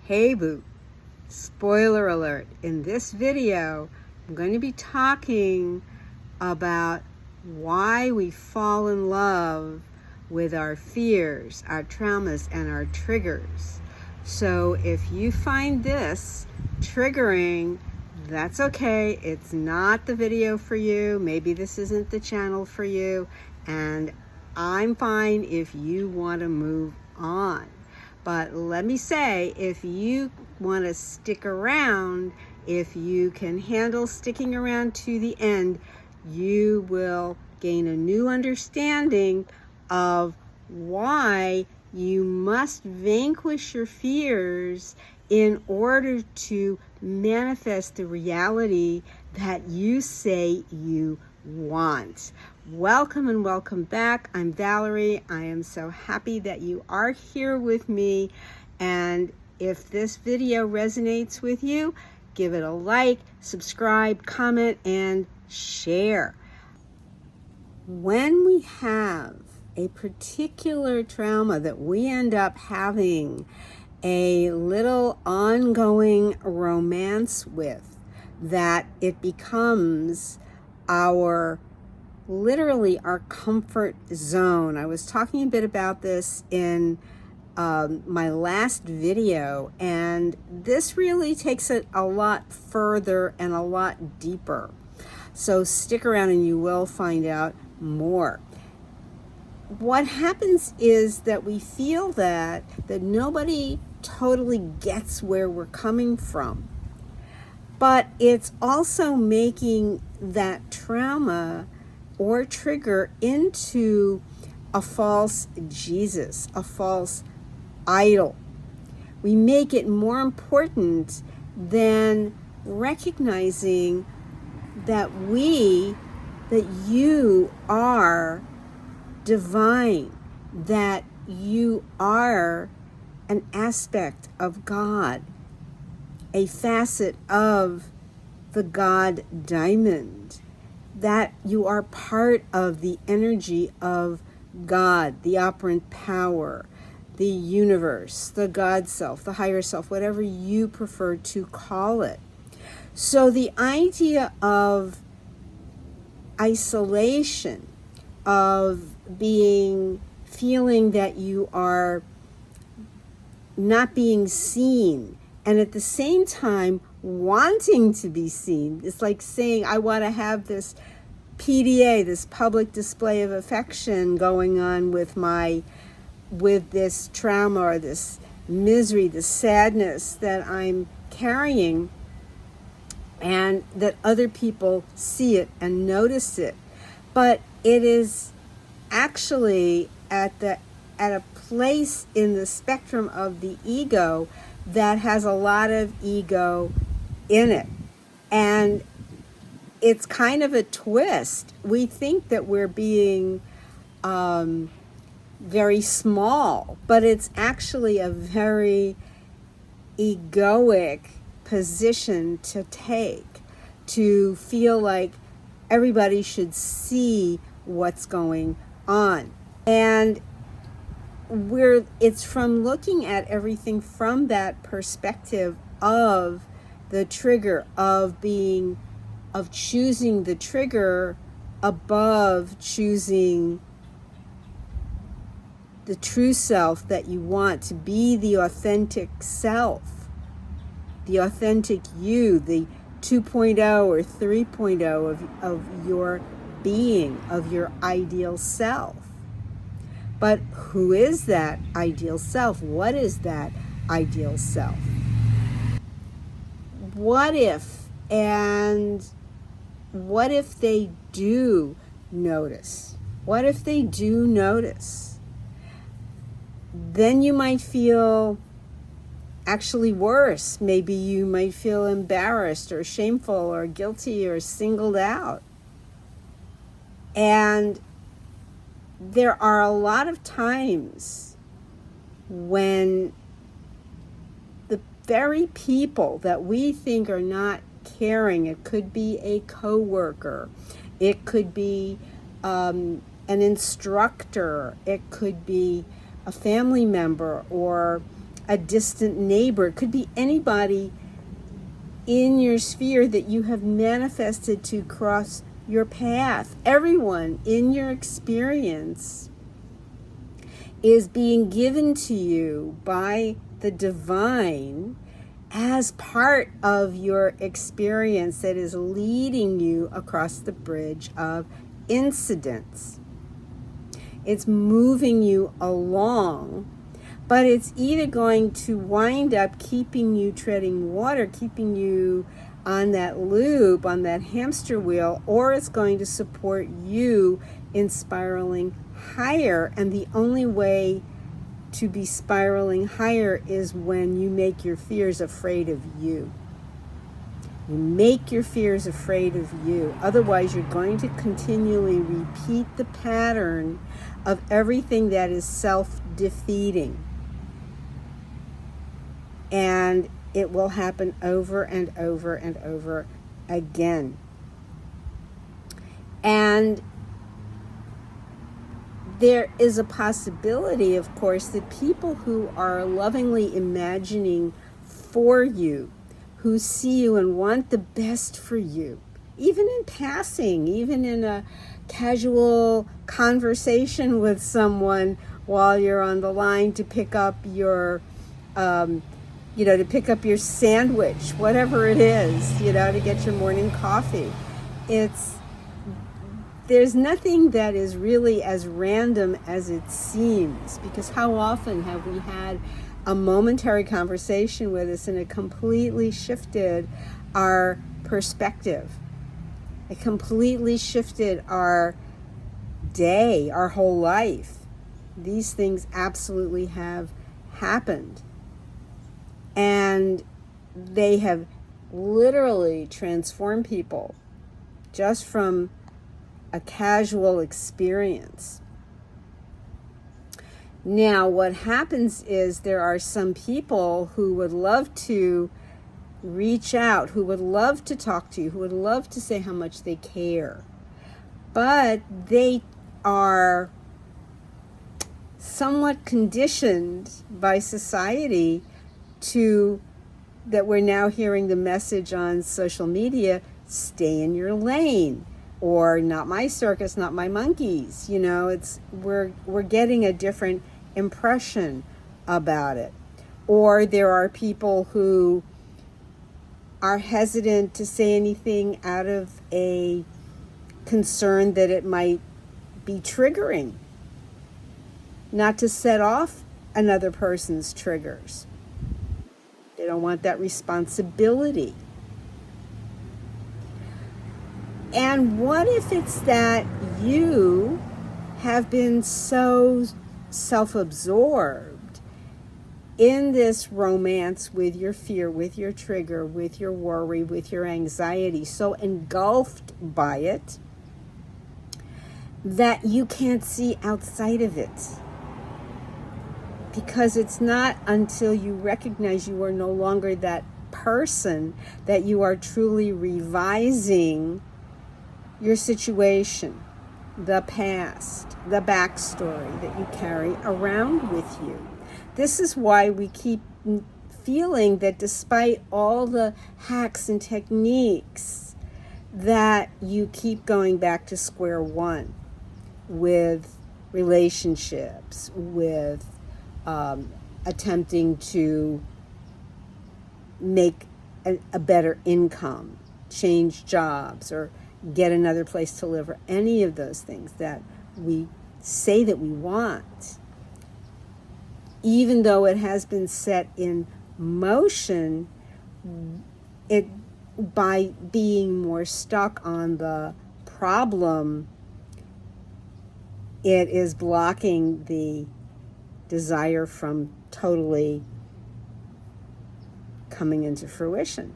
Hey boo, spoiler alert. In this video, I'm going to be talking about why we fall in love with our fears, our traumas, and our triggers. So if you find this triggering, that's okay. It's not the video for you. Maybe this isn't the channel for you. And I'm fine if you want to move on. But let me say, if you want to stick around, if you can handle sticking around to the end, you will gain a new understanding of why you must vanquish your fears in order to manifest the reality that you say you want. Welcome and welcome back. I'm Valerie. I am so happy that you are here with me. And if this video resonates with you, give it a like, subscribe, comment, and share. When we have a particular trauma that we end up having a little ongoing romance with, that it becomes literally our comfort zone. I was talking a bit about this in my last video, and this really takes it a lot further and a lot deeper. So stick around and you will find out more. What happens is that we feel that nobody totally gets where we're coming from. But it's also making that trauma or trigger into a false Jesus, a false idol. We make it more important than recognizing that you are divine, that you are an aspect of God, a facet of the God diamond, that you are part of the energy of God, the operant power, the universe, the God self, the higher self, whatever you prefer to call it. So the idea of isolation, of feeling that you are not being seen, and at the same time wanting to be seen. It's like saying, I want to have this PDA, this public display of affection going on with this trauma or this misery, this sadness that I'm carrying, and that other people see it and notice it. But it is actually at a place in the spectrum of the ego that has a lot of ego in it. And it's kind of a twist. We think that we're being very small, but it's actually a very egoic position to take, to feel like everybody should see what's going on. And it's from looking at everything from that perspective of the trigger, of choosing the trigger above choosing the true self that you want to be, the authentic self, the authentic you, the 2.0 or 3.0 of your being, of your ideal self. But who is that ideal self? What is that ideal self? What if they do notice? What if they do notice? Then you might feel actually worse. Maybe you might feel embarrassed or shameful or guilty or singled out. And there are a lot of times when the very people that we think are not caring, it could be a coworker, it could be an instructor, it could be a family member or a distant neighbor. It could be anybody in your sphere that you have manifested to cross your path. Everyone in your experience is being given to you by the divine as part of your experience that is leading you across the bridge of incidents. It's moving you along, but it's either going to wind up keeping you treading water, keeping you on that loop, on that hamster wheel, or it's going to support you in spiraling higher. And the only way to be spiraling higher is when you make your fears afraid of you. You make your fears afraid of you. Otherwise, you're going to continually repeat the pattern of everything that is self-defeating. And it will happen over and over and over again. And there is a possibility, of course, that people who are lovingly imagining for you, who see you and want the best for you, even in passing, even in a casual conversation with someone while you're on the line to pick up your, to pick up your sandwich, whatever it is, to get your morning coffee. There's nothing that is really as random as it seems, because how often have we had a momentary conversation with us and it completely shifted our perspective. It completely shifted our day, our whole life. These things absolutely have happened. And they have literally transformed people just from a casual experience. Now, what happens is there are some people who would love to reach out, who would love to talk to you, who would love to say how much they care. But they are somewhat conditioned by society that we're now hearing the message on social media, stay in your lane. Or not my circus, not my monkeys. We're getting a different impression about it. Or there are people who are hesitant to say anything out of a concern that it might be triggering, not to set off another person's triggers. They don't want that responsibility. And what if it's that you have been so self-absorbed in this romance with your fear, with your trigger, with your worry, with your anxiety, so engulfed by it that you can't see outside of it? Because it's not until you recognize you are no longer that person that you are truly revising your situation, the past, the backstory that you carry around with you. This is why we keep feeling that despite all the hacks and techniques, that you keep going back to square one with relationships, with attempting to make a better income, change jobs, or get another place to live, or any of those things that we say that we want. Even though it has been set in motion, it by being more stuck on the problem, it is blocking the desire from totally coming into fruition.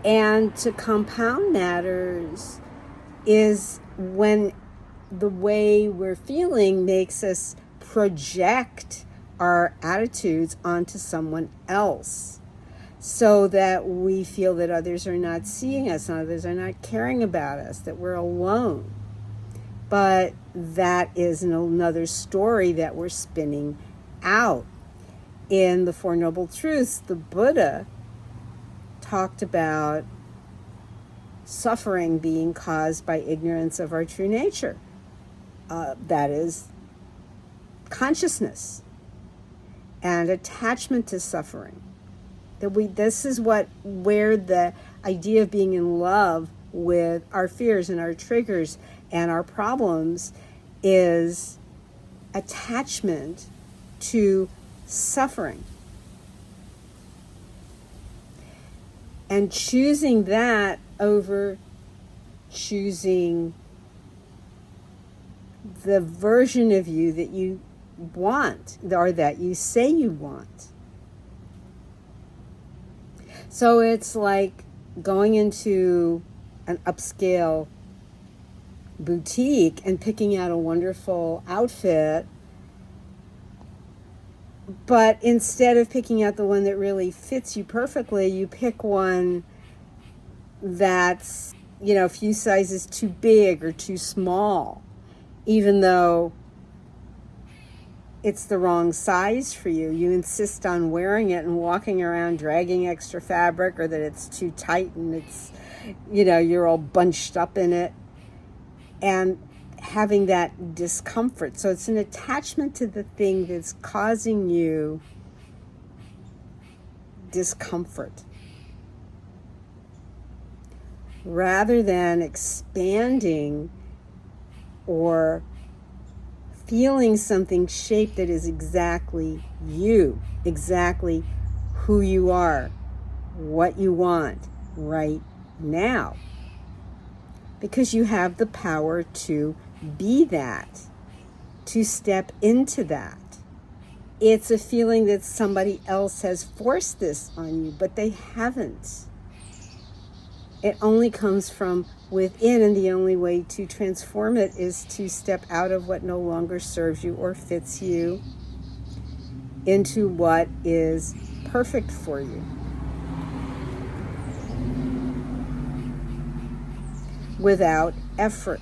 And to compound matters is when the way we're feeling makes us project our attitudes onto someone else, so that we feel that others are not seeing us, and others are not caring about us, that we're alone. But that is another story that we're spinning out. In the Four Noble Truths, the Buddha talked about suffering being caused by ignorance of our true nature. That is consciousness and attachment to suffering. This is where the idea of being in love with our fears and our triggers and our problems is attachment to suffering. And choosing that over choosing the version of you that you want, or that you say you want. So it's like going into an upscale boutique and picking out a wonderful outfit, but instead of picking out the one that really fits you perfectly, you pick one that's, a few sizes too big or too small, even though it's the wrong size for you. You insist on wearing it and walking around dragging extra fabric, or that it's too tight and it's, you're all bunched up in it, and having that discomfort. So it's an attachment to the thing that's causing you discomfort, rather than expanding or feeling something shaped that is exactly you, exactly who you are, what you want right now. Because you have the power to be that, to step into that. It's a feeling that somebody else has forced this on you, but they haven't. It only comes from within, and the only way to transform it is to step out of what no longer serves you or fits you into what is perfect for you. Without effort.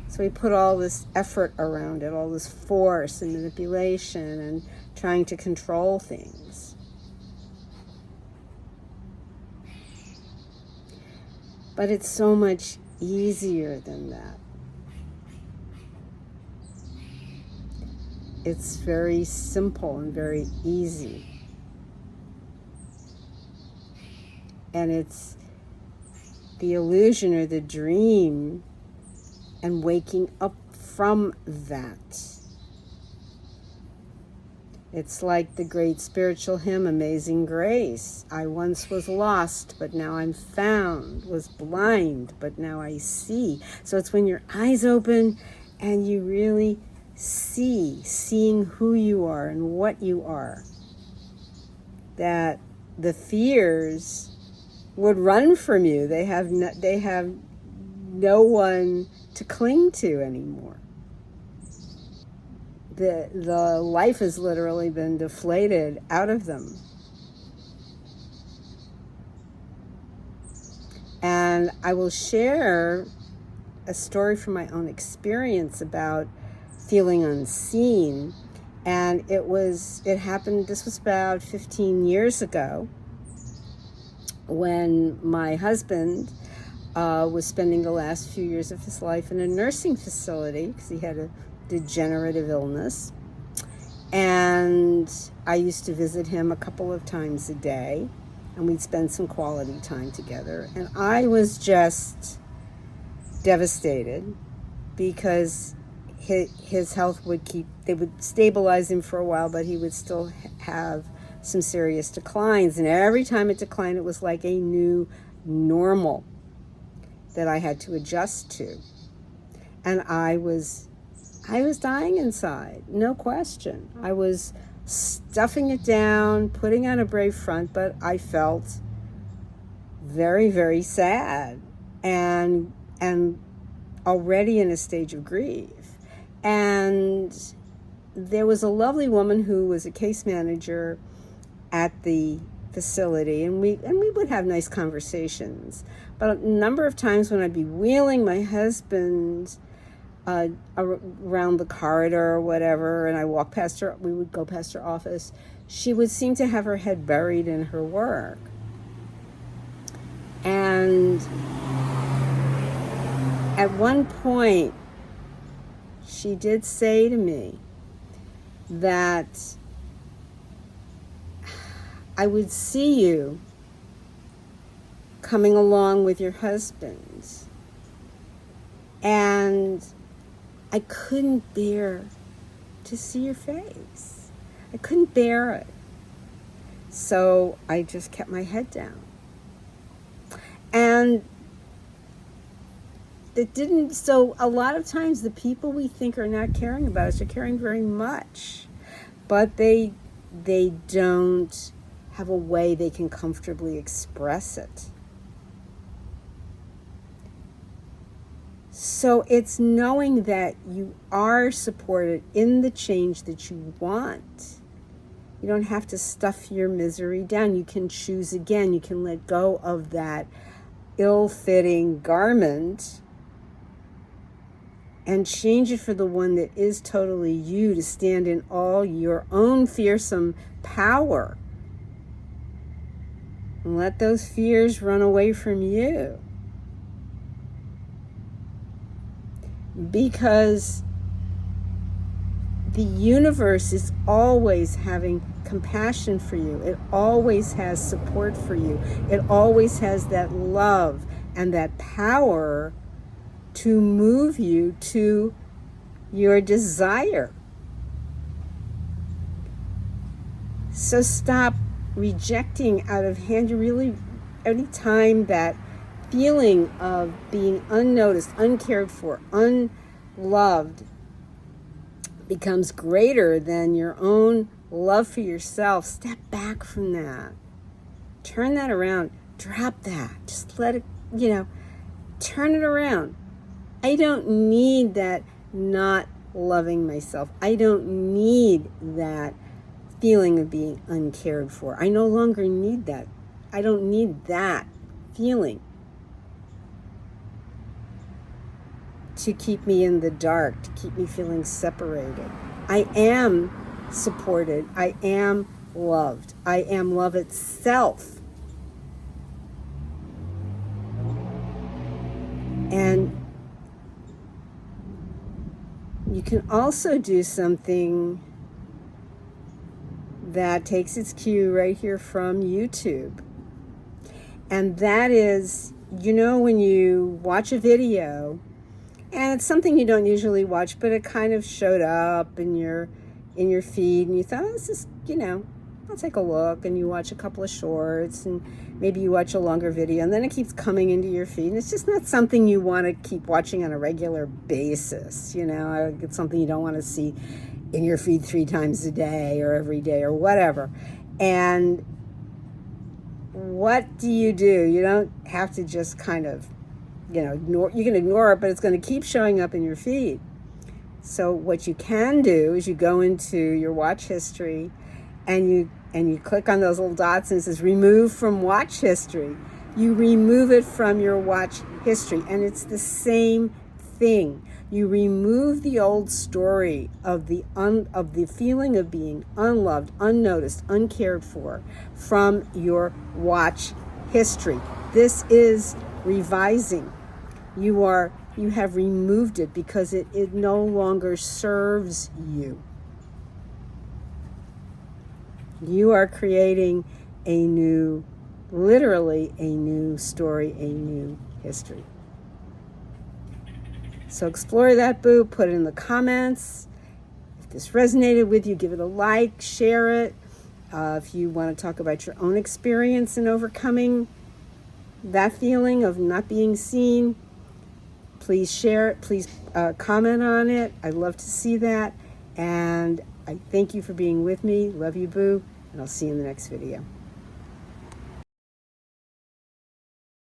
So we put all this effort around it, all this force and manipulation and trying to control things. But it's so much easier than that. It's very simple and very easy. And it's the illusion or the dream and waking up from that. It's like the great spiritual hymn, Amazing Grace. I once was lost, but now I'm found, was blind, but now I see. So it's when your eyes open and you really seeing who you are and what you are, that the fears would run from you. They have no one to cling to anymore. The life has literally been deflated out of them. And I will share a story from my own experience about feeling unseen. And it happened, this was about 15 years ago, when my husband was spending the last few years of his life in a nursing facility because he had a degenerative illness. And I used to visit him a couple of times a day, and we'd spend some quality time together. And I was just devastated because his health they would stabilize him for a while, but he would still have some serious declines. And every time it declined, it was like a new normal that I had to adjust to. And I was dying inside, no question. I was stuffing it down, putting on a brave front, but I felt very, very sad and already in a stage of grief. And there was a lovely woman who was a case manager at the facility, and we would have nice conversations. But a number of times when I'd be wheeling my husband around the corridor or whatever, and I walked past her, we would go past her office, she would seem to have her head buried in her work. And at one point, she did say to me that I would see you coming along with your husband, and I couldn't bear to see your face. I couldn't bear it. So I just kept my head down. And it didn't, so a lot of times the people we think are not caring about us are caring very much, but they don't have a way they can comfortably express it. So it's knowing that you are supported in the change that you want. You don't have to stuff your misery down. You can choose again. You can let go of that ill-fitting garment and change it for the one that is totally you, to stand in all your own fearsome power. And let those fears run away from you. Because the universe is always having compassion for you. It always has support for you. It always has that love and that power to move you to your desire. So stop rejecting out of hand. You really, any time that feeling of being unnoticed, uncared for, unloved becomes greater than your own love for yourself, step back from that. Turn that around. Drop that. Just let it, turn it around. I don't need that not loving myself. I don't need that feeling of being uncared for. I no longer need that. I don't need that feeling to keep me in the dark, to keep me feeling separated. I am supported. I am loved. I am love itself. And you can also do something that takes its cue right here from YouTube. And that is, when you watch a video, and it's something you don't usually watch, but it kind of showed up in your feed, and you thought, this is, I'll take a look, and you watch a couple of shorts, and maybe you watch a longer video, and then it keeps coming into your feed, and it's just not something you want to keep watching on a regular basis. It's something you don't want to see in your feed 3 times a day or every day or whatever. And what do? You don't have to just kind of ignore. You can ignore it, but it's going to keep showing up in your feed. So what you can do is you go into your watch history, and you click on those little dots, and it says remove from watch history. You remove it from your watch history, and it's the same thing. You remove the old story of the feeling of being unloved, unnoticed, uncared for from your watch history. This is revising. You have removed it because it no longer serves you. You are creating literally a new story, a new history. So explore that, boo. Put it in the comments. If this resonated with you, give it a like, share it. If you want to talk about your own experience in overcoming that feeling of not being seen, please share it. Please comment on it. I'd love to see that. And I thank you for being with me. Love you, boo. And I'll see you in the next video.